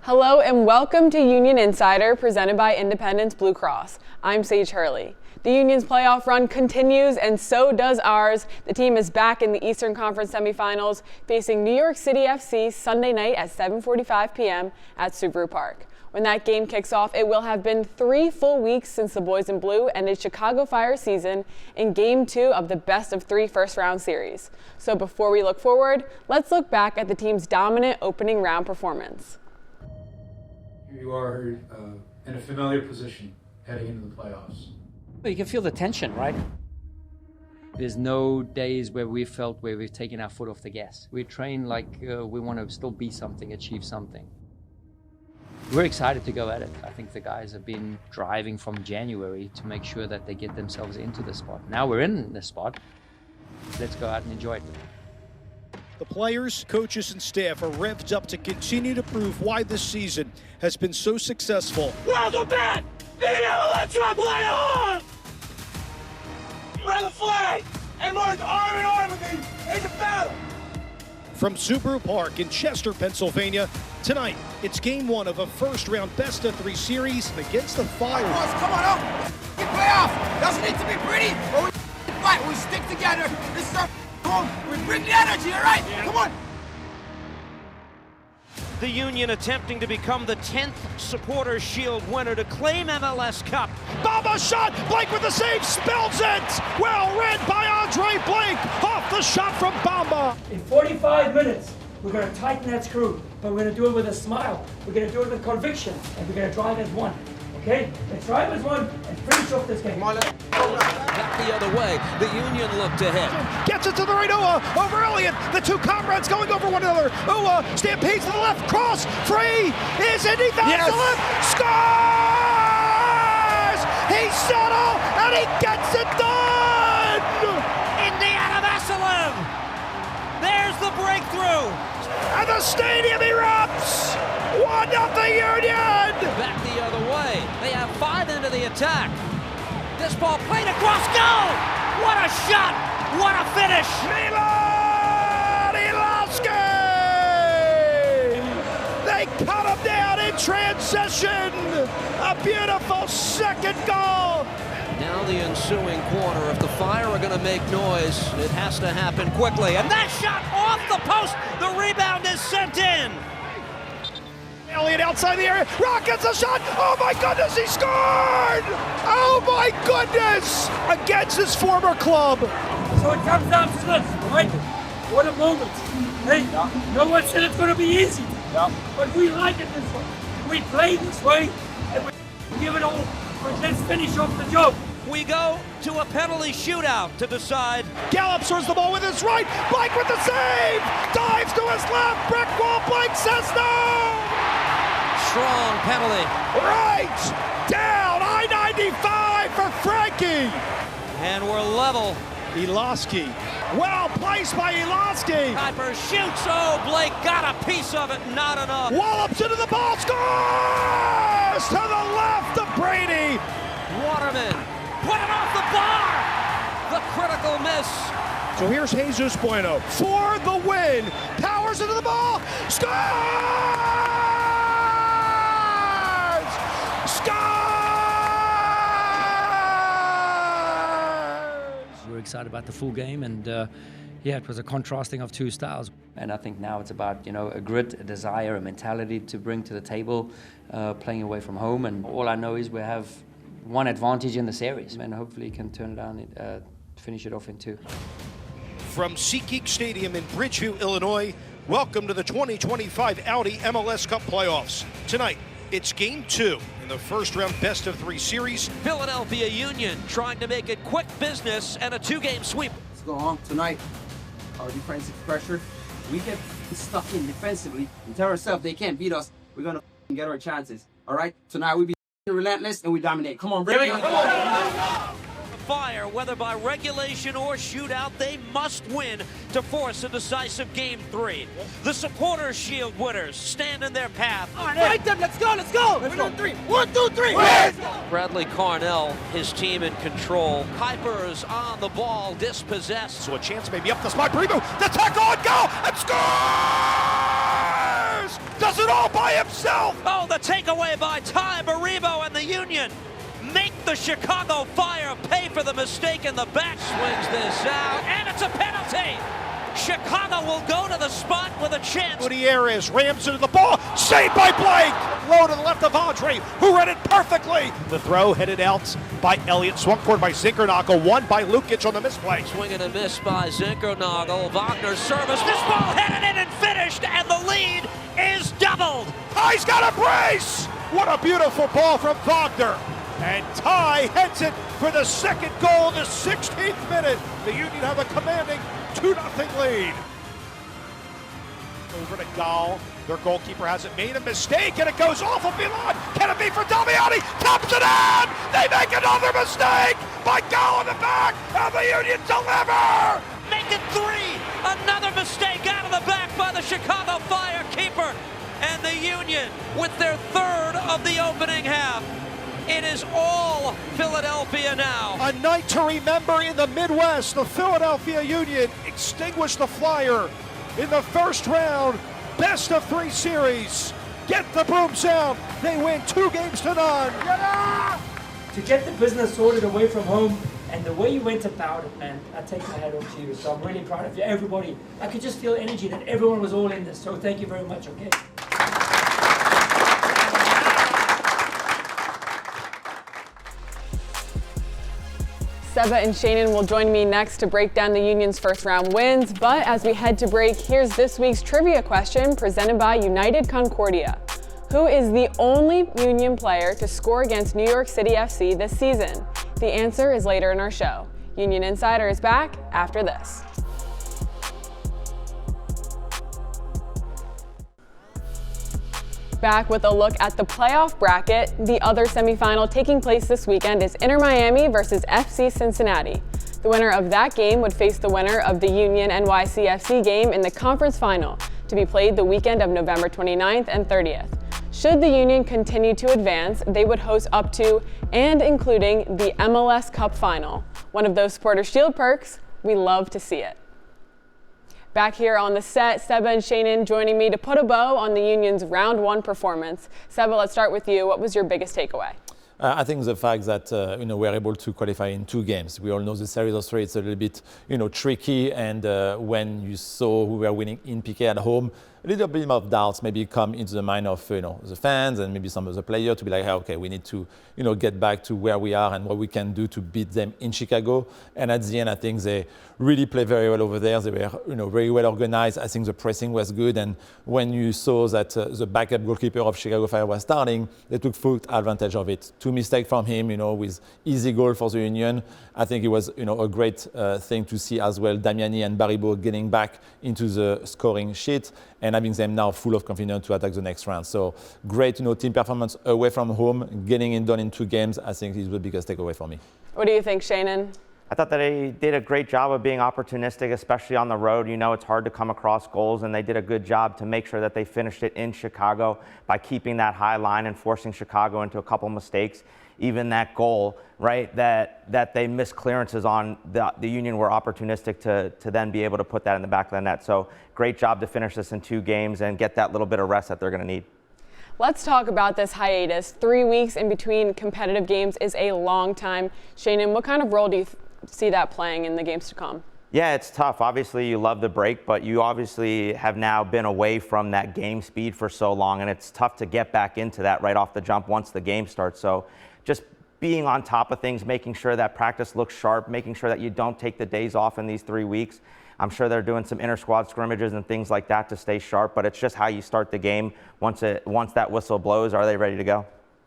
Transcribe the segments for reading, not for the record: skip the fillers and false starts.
Hello and welcome to Union Insider, presented by Independence Blue Cross. I'm Sage Hurley. The Union's playoff run continues, and so does ours. The team is back in the Eastern Conference semifinals, facing New York City FC Sunday night at 7:45 p.m. at Subaru Park. When that game kicks off, it will have been 3 full weeks since the Boys in Blue ended Chicago Fire season in Game 2 of the best-of-3 first-round series. So before we look forward, let's look back at the team's dominant opening round performance. You are in a familiar position heading into the playoffs. You can feel the tension, right? There's no days where we've taken our foot off the gas. We train like we want to still be something, achieve something. We're excited to go at it. I think the guys have been driving from January to make sure that they get themselves into the spot. Now we're in the spot. Let's go out and enjoy it. The players, coaches, and staff are revved up to continue to prove why this season has been so successful. Welcome back! The MLS play on! Grab the flag and march arm in arm with me into battle! From Subaru Park in Chester, Pennsylvania, tonight it's Game 1 of a first-round best-of-3 series against the Fire. Boys, come on up! Get playoff! Doesn't need to be pretty, but we fight, we stick together. This is our home. We bring the energy, all right? Yeah. Come on! The Union attempting to become the 10th Supporters Shield winner to claim MLS Cup. Bamba shot! Blake with the save, spills it! Well read by Andre Blake! Off the shot from Bamba! In 45 minutes, we're going to tighten that screw, but we're going to do it with a smile. We're going to do it with conviction, and we're going to drive as one. Okay? Let's drive as one and finish off this game. Back the other way. The Union looked ahead. Gets it to the right, over Elliott. The two comrades going over one another. Stampedes to the left, cross, free, is it? He yes. The left, scores! He settled, and he gets it done! Indiana Vassilev! There's the breakthrough! And the stadium erupts! 1-0 Union! Back the other way. They have 5 into the attack. This ball played across goal! What a shot! What a finish! Milan Iloski! They cut him down in transition! A beautiful second goal! Now the ensuing quarter. If the Fire are going to make noise, it has to happen quickly. And that shot off the post! The rebound is sent in! Elliott outside the area, rockets a shot, oh my goodness, he scored! Oh my goodness! Against his former club. So it comes down to this, right? What a moment. Hey, no one said it's going to be easy, but we like it this way. We play this way, and we give it all, let's finish off the job. We go to a penalty shootout to decide. Gallup serves the ball with his right, Blake with the save! Dives to his left, brick wall, Blake says no! Strong penalty. Right down I-95 for Frankie. And we're level. Iloski. Well placed by Iloski. Piper shoots. Oh, Blake got a piece of it. Not enough. Wallops into the ball. Scores to the left of Brady. Waterman put it off the bar. The critical miss. So here's Jesus Bueno for the win. Powers into the ball. Scores! We're excited about the full game, and it was a contrasting of two styles. And I think now it's about a grit, a desire, a mentality to bring to the table, playing away from home. And all I know is we have one advantage in the series, and hopefully can turn it down, finish it off in 2. From SeatGeek Stadium in Bridgeview, Illinois, welcome to the 2025 Audi MLS Cup playoffs. Tonight, it's Game 2 in the first-round best-of-3 series. Philadelphia Union trying to make it quick business and a 2-game sweep. Let's go on tonight. Our defensive pressure. We get stuck in defensively and tell ourselves they can't beat us. We're going to get our chances. All right? Tonight we be relentless and we dominate. Come on, Brady. Come on. Fire, whether by regulation or shootout, they must win to force a decisive Game 3. The Supporters Shield winners stand in their path. Fight them, let's go! We're doing 3. 1, 2, 3! Bradley Carnell, his team in control. Pipers on the ball, dispossessed. So a chance maybe up the spot. Bribu, the tackle and goal, and scores! The does it all by himself. Oh, the takeaway by Ty Baribo and the Union make the Chicago Fire pay for the mistake in the back. Swings this out, and it's a penalty. Chicago will go to the spot with a chance. Gutierrez rams into the ball, saved by Blake. Low to the left of Andre, who read it perfectly. The throw headed out by Elliott, swung forward by Zinkernagel, won by Lukic on the misplay. Swing and a miss by Zinkernagel. Wagner's service. This ball headed in and finished, and the lead is doubled. Ty's got a brace. What a beautiful ball from Wagner. And Ty heads it for the second goal in the 16th minute. The Union have a commanding 2-0 lead. Over to Gall. Their goalkeeper hasn't made a mistake, and it goes off of Milan. Can it be for Damiani? Taps it in! They make another mistake by Gall in the back, and the Union deliver! Make it 3! Another mistake out of the back by the Chicago Fire keeper. And the Union with their third of the opening half. It is all Philadelphia now. A night to remember in the Midwest. The Philadelphia Union extinguished the Flyer in the first round. Best of 3 series. Get the brooms out. They win 2-0. To get the business sorted away from home and the way you went about it, man, I take my hat off to you. So I'm really proud of you, everybody. I could just feel energy that everyone was all in this. So thank you very much, okay? Seba and Sheanon will join me next to break down the Union's first round wins. But as we head to break, here's this week's trivia question presented by United Concordia. Who is the only Union player to score against New York City FC this season? The answer is later in our show. Union Insider is back after this. Back with a look at the playoff bracket. The other semifinal taking place this weekend is Inter Miami versus FC Cincinnati. The winner of that game would face the winner of the Union NYCFC game in the conference final, to be played the weekend of November 29th and 30th. Should the Union continue to advance, they would host up to and including the MLS Cup final. One of those Supporter Shield perks, we love to see it. Back here on the set, Seba and Sheanon joining me to put a bow on the Union's round 1 performance. Seba, let's start with you. What was your biggest takeaway? I think the fact that we're able to qualify in 2 games. We all know the series of 3 it's a little bit tricky, and when you saw who were winning in PK at home, a little bit of doubts maybe come into the mind of the fans and maybe some of the players to be like, hey, okay, we need to get back to where we are and what we can do to beat them in Chicago. And at the end, I think they really played very well over there. They were very well organized. I think the pressing was good, and when you saw that the backup goalkeeper of Chicago Fire was starting, they took full advantage of it. 2 mistakes from him, with easy goal for the Union. I think it was a great thing to see as well. Damiani and Baribo getting back into the scoring sheet and having them now full of confidence to attack the next round. So great, team performance away from home, getting it done in 2 games. I think is the biggest takeaway for me. What do you think, Sheanon? I thought that they did a great job of being opportunistic, especially on the road. It's hard to come across goals, and they did a good job to make sure that they finished it in Chicago by keeping that high line and forcing Chicago into a couple mistakes. Even that goal, right, that they missed clearances on, the Union were opportunistic to then be able to put that in the back of the net. So great job to finish this in 2 games and get that little bit of rest that they're going to need. Let's talk about this hiatus. 3 weeks in between competitive games is a long time. Sheanon, what kind of role do you see that playing in the games to come? Yeah, it's tough. Obviously, you love the break, but you obviously have now been away from that game speed for so long, and it's tough to get back into that right off the jump once the game starts. So just being on top of things, making sure that practice looks sharp, making sure that you don't take the days off in these 3 weeks. I'm sure they're doing some inter-squad scrimmages and things like that to stay sharp, but it's just how you start the game. Once that whistle blows, are they ready to go?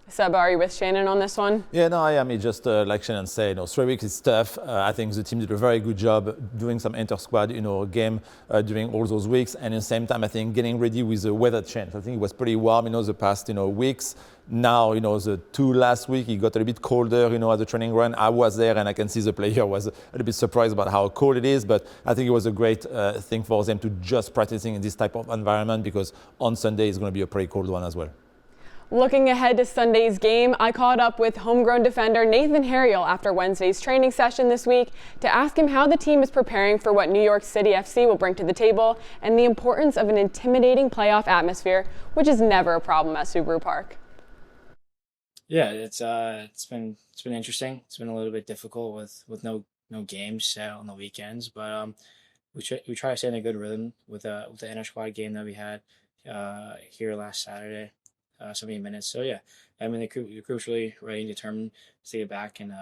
Seba, are you with Sheanon on this one? Yeah, no, I am. It's just like Sheanon said, 3 weeks is tough. I think the team did a very good job doing some inter-squad, game during all those weeks. And at the same time, I think getting ready with the weather change. I think it was pretty warm, the past, weeks. Now, the 2 last week, it got a little bit colder, at the training run. I was there, and I can see the player was a little bit surprised about how cold it is. But I think it was a great thing for them to just practicing in this type of environment, because on Sunday it's going to be a pretty cold one as well. Looking ahead to Sunday's game, I caught up with homegrown defender Nathan Harriel after Wednesday's training session this week to ask him how the team is preparing for what New York City FC will bring to the table and the importance of an intimidating playoff atmosphere, which is never a problem at Subaru Park. Yeah, it's been interesting. It's been a little bit difficult with no games set on the weekends, but we try to stay in a good rhythm with the inter squad game that we had here last Saturday. 70 minutes. So yeah, I mean the group's really ready and determined to get back and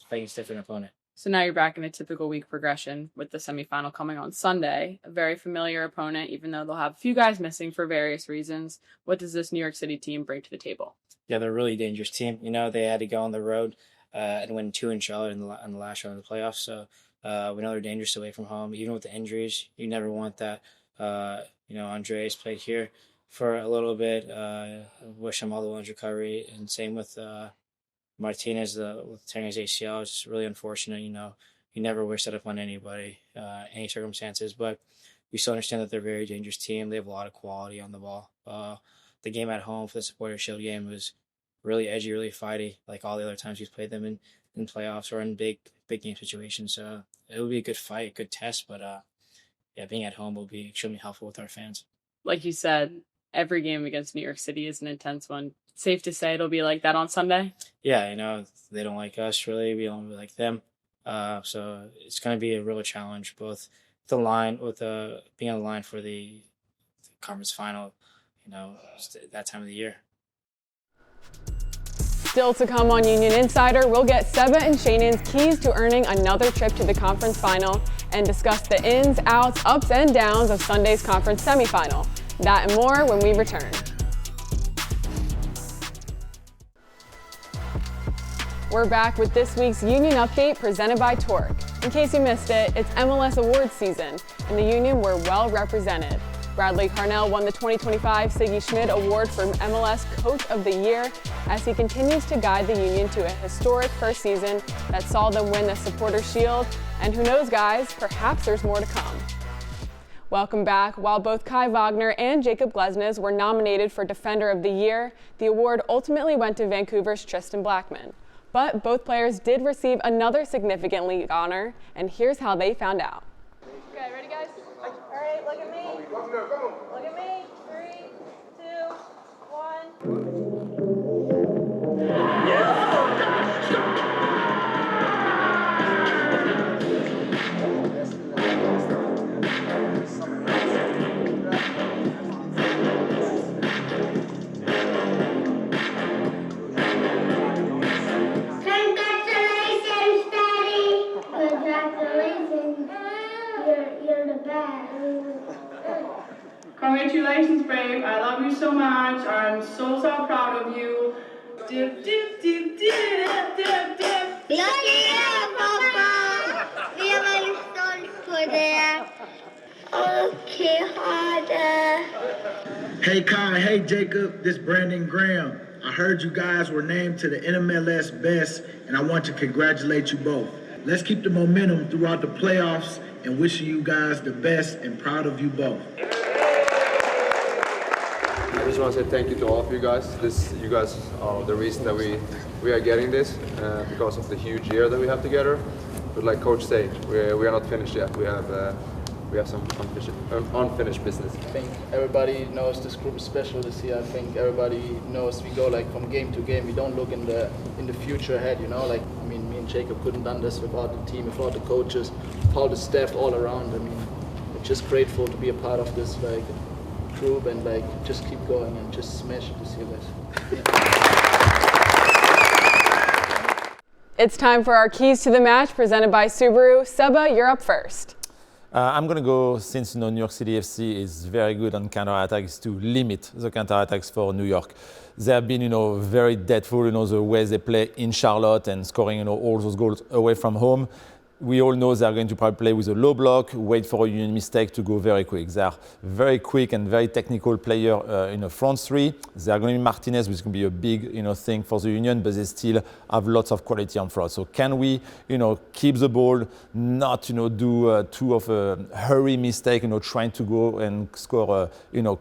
playing a different opponent. So now you're back in a typical week progression with the semifinal coming on Sunday. A very familiar opponent, even though they'll have a few guys missing for various reasons. What does this New York City team bring to the table? Yeah, they're a really dangerous team. You know, they had to go on the road and win 2 in Charlotte in the last round of the playoffs. So we know they're dangerous away from home. Even with the injuries, you never want that. Andreas played here for a little bit. Wish him all the one's recovery, and same with Martinez with tearing his ACL. It's just really unfortunate. You know, you never wish that upon anybody, any circumstances. But we still understand that they're a very dangerous team. They have a lot of quality on the ball. The game at home for the Supporter Shield game was really edgy, really fighty, like all the other times we've played them in playoffs or in big game situations. So it will be a good fight, good test. But being at home will be extremely helpful with our fans. Like you said, every game against New York City is an intense one. Safe to say it'll be like that on Sunday? Yeah, they don't like us really. We don't like them. So it's going to be a real challenge, both being on the line for the conference final, that time of the year. Still to come on Union Insider, we'll get Seba and Sheanon's keys to earning another trip to the conference final and discuss the ins, outs, ups, and downs of Sunday's conference semifinal. That and more when we return. We're back with this week's Union Update presented by Torque. In case you missed it, it's MLS awards season, and the Union were well represented. Bradley Carnell won the 2025 Siggy Schmidt Award for MLS Coach of the Year as he continues to guide the Union to a historic first season that saw them win the Supporter Shield. And who knows, guys, perhaps there's more to come. Welcome back. While both Kai Wagner and Jacob Glesnes were nominated for Defender of the Year, the award ultimately went to Vancouver's Tristan Blackman. But both players did receive another significant league honor, and here's how they found out. Okay, ready guys? All right, look at me. Look at me. 3, 2, 1. Congratulations, babe. I love you so much. I'm so proud of you. Dip, dip, dip, dip, dip, dip. Gloria, Papa. Vi är väldigt stolt på det. Okay, harder. Hey, Kai. Hey, Jacob. This is Brandon Graham. I heard you guys were named to the NMLS Best, and I want to congratulate you both. Let's keep the momentum throughout the playoffs and wishing you guys the best and proud of you both. I just want to say thank you to all of you guys. You guys are the reason that we are getting this because of the huge year that we have together. But like Coach said, we are not finished yet. We have some unfinished business. I think everybody knows this group is special this year. I think everybody knows we go like from game to game. We don't look in the future ahead. Like me and Jacob couldn't done this without the team, without the coaches, all the staff all around. We're just grateful to be a part of this group and just keep going and just smash it this year, guys. It's time for our keys to the match presented by Subaru. Seba, you're up first. I'm going to go, since New York City FC is very good on counterattacks, to limit the counterattacks for New York. They have been, very deadful, the ways they play in Charlotte and scoring, all those goals away from home. we all know they're going to probably play with a low block, wait for a Union mistake to go very quick. They are very quick and very technical player in the front three. They are going to be Martinez, which is going to be a big thing for the Union, but they still have lots of quality on front. So can we keep the ball, not do too of a hurry mistake, trying to go and score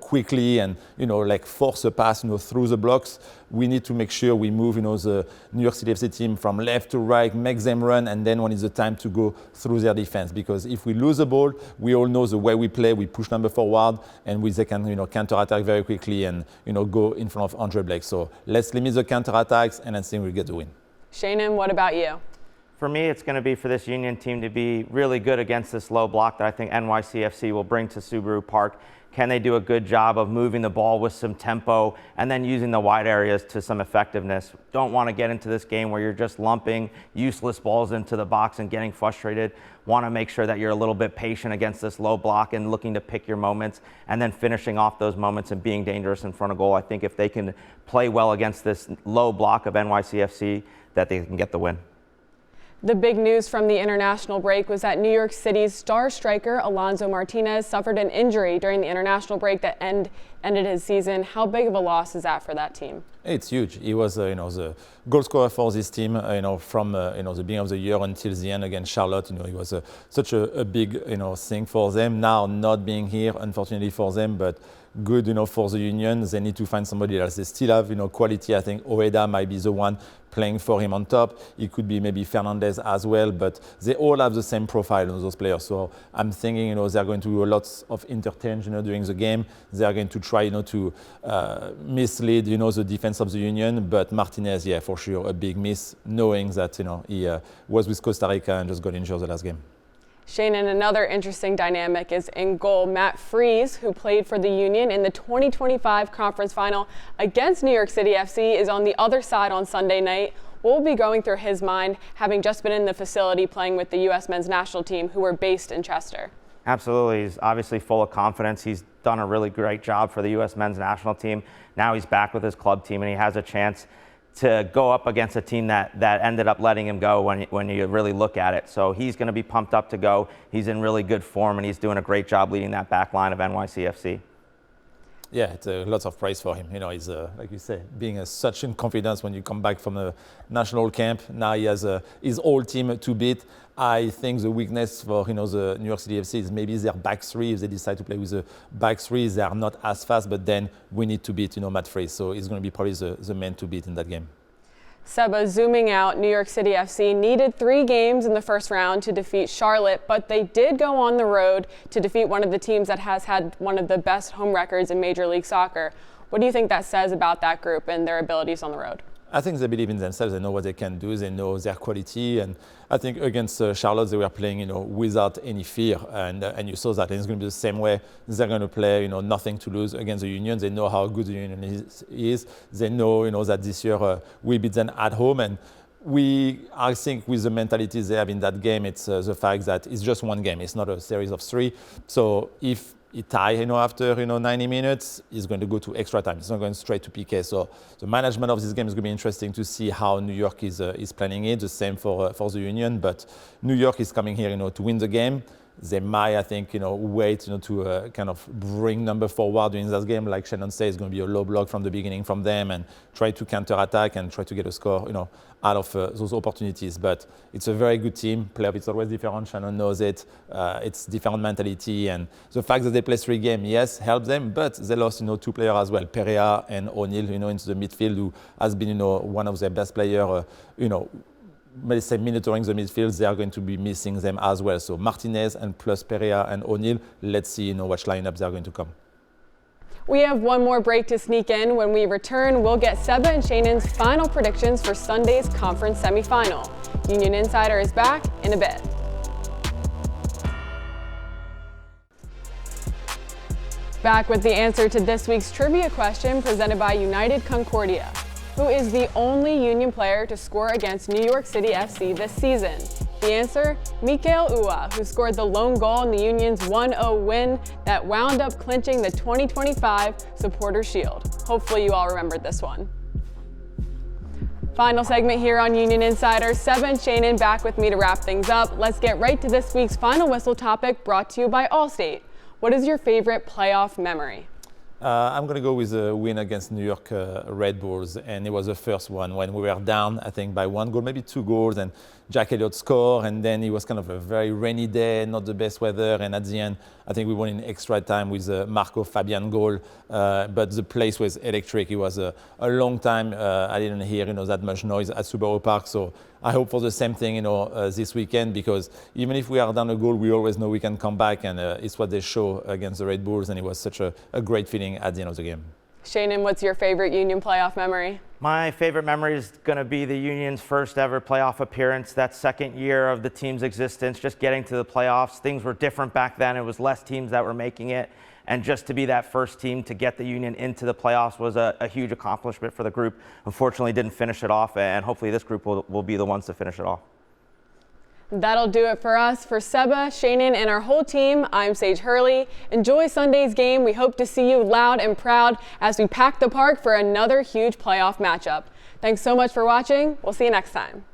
quickly and like force a pass through the blocks. We need to make sure we move the New York City FC team from left to right, make them run, and then when it's the time to go through their defense. Because if we lose the ball, we all know the way we play. We push number forward, and they can counter-attack very quickly and go in front of Andre Blake. So let's limit the counter-attacks, and I think we'll get the win. Sheanon, what about you? For me, it's going to be for this Union team to be really good against this low block that I think NYCFC will bring to Subaru Park. Can they do a good job of moving the ball with some tempo and then using the wide areas to some effectiveness? Don't want to get into this game where you're just lumping useless balls into the box and getting frustrated. Want to make sure that you're a little bit patient against this low block and looking to pick your moments and then finishing off those moments and being dangerous in front of goal. I think if they can play well against this low block of NYCFC, that they can get the win. The big news from the international break was that New York City's star striker Alonso Martinez suffered an injury during the international break that ended his season. How big of a loss is that for that team? It's huge. He was, the goal scorer for this team, from the beginning of the year until the end against Charlotte. He was such a big, thing for them. Now not being here, unfortunately for them, but good, for the Union. They need to find somebody else. They still have, quality. I think Oeda might be the one playing for him on top. It could be maybe Fernandez as well, but they all have the same profile, those players. So I'm thinking, they're going to do lots of interchange, during the game. They are going to try, to mislead, the defense of the Union. But Martinez, yeah, for sure, a big miss, knowing that, he was with Costa Rica and just got injured the last game. Sheanon, another interesting dynamic is in goal. Matt Freese, who played for the Union in the 2025 conference final against New York City FC, is on the other side on Sunday night. What will be going through his mind, having just been in the facility playing with the U.S. men's national team, who were based in Chester? Absolutely. He's obviously full of confidence. He's done a really great job for the U.S. men's national team. Now he's back with his club team, and he has a chance to go up against a team that ended up letting him go when you really look at it. So he's going to be pumped up to go. He's in really good form, and he's doing a great job leading that back line of NYCFC. Yeah, it's lots of praise for him. He's, like you say, being such in confidence when you come back from a national camp. Now he has his whole team to beat. I think the weakness for the New York City FC is maybe their back three. If they decide to play with the back three, they are not as fast, but then we need to beat Matt Freese. So he's going to be probably the man to beat in that game. Seba, zooming out, New York City FC needed 3 games in the first round to defeat Charlotte, but they did go on the road to defeat one of the teams that has had one of the best home records in Major League Soccer. What do you think that says about that group and their abilities on the road? I think they believe in themselves. They know what they can do. They know their quality. And I think against Charlotte, they were playing, without any fear. And you saw that. And it's going to be the same way. They're going to play, nothing to lose against the Union. They know how good the Union is. They know, that this year we beat them at home. And I think with the mentality they have in that game, it's the fact that it's just one game. It's not a series of 3. So if he tie, after 90 minutes, he's going to go to extra time. It's not going straight to PK. So the management of this game is going to be interesting to see how New York is planning it. The same for the Union, but New York is coming here, to win the game. They might, I think, wait, to kind of bring number forward in that game. Like Sheanon says, it's going to be a low block from the beginning from them and try to counter-attack and try to get a score, out of those opportunities. But it's a very good team. Playoff, it's always different. Sheanon knows it. It's different mentality. And the fact that they play 3 games, yes, helps them. But they lost, 2 players as well, Perea and O'Neill, into the midfield, who has been, one of their best players, let's say monitoring the midfield, they are going to be missing them as well. So Martinez and plus Perea and O'Neill, let's see which lineups they are going to come. We have one more break to sneak in. When we return, we'll get Seba and Sheanon's final predictions for Sunday's conference semifinal. Union Insider is back in a bit. Back with the answer to this week's trivia question presented by United Concordia. Who is the only Union player to score against New York City FC this season? The answer, Mikael Uhre, who scored the lone goal in the Union's 1-0 win that wound up clinching the 2025 Supporters' Shield. Hopefully you all remembered this one. Final segment here on Union Insider. Seb and Sheanon back with me to wrap things up. Let's get right to this week's final whistle topic, brought to you by Allstate. What is your favorite playoff memory? I'm going to go with a win against New York Red Bulls, and it was the first one when we were down, I think, by 1 goal, maybe 2 goals, and Jack Elliott scored, and then it was kind of a very rainy day, not the best weather, and at the end, I think we won in extra time with a Marco Fabian goal, but the place was electric. It was a long time. I didn't hear that much noise at Subaru Park, so I hope for the same thing this weekend, because even if we are down a goal, we always know we can come back, and it's what they show against the Red Bulls, and it was such a great feeling at the end of the game. Sheanon, what's your favorite Union playoff memory? My favorite memory is going to be the Union's first ever playoff appearance, that second year of the team's existence, just getting to the playoffs. Things were different back then. It was less teams that were making it. And just to be that first team to get the Union into the playoffs was a huge accomplishment for the group. Unfortunately, didn't finish it off, and hopefully this group will be the ones to finish it off. That'll do it for us. For Seba, Sheanon, and our whole team, I'm Sage Hurley. Enjoy Sunday's game. We hope to see you loud and proud as we pack the park for another huge playoff matchup. Thanks so much for watching. We'll see you next time.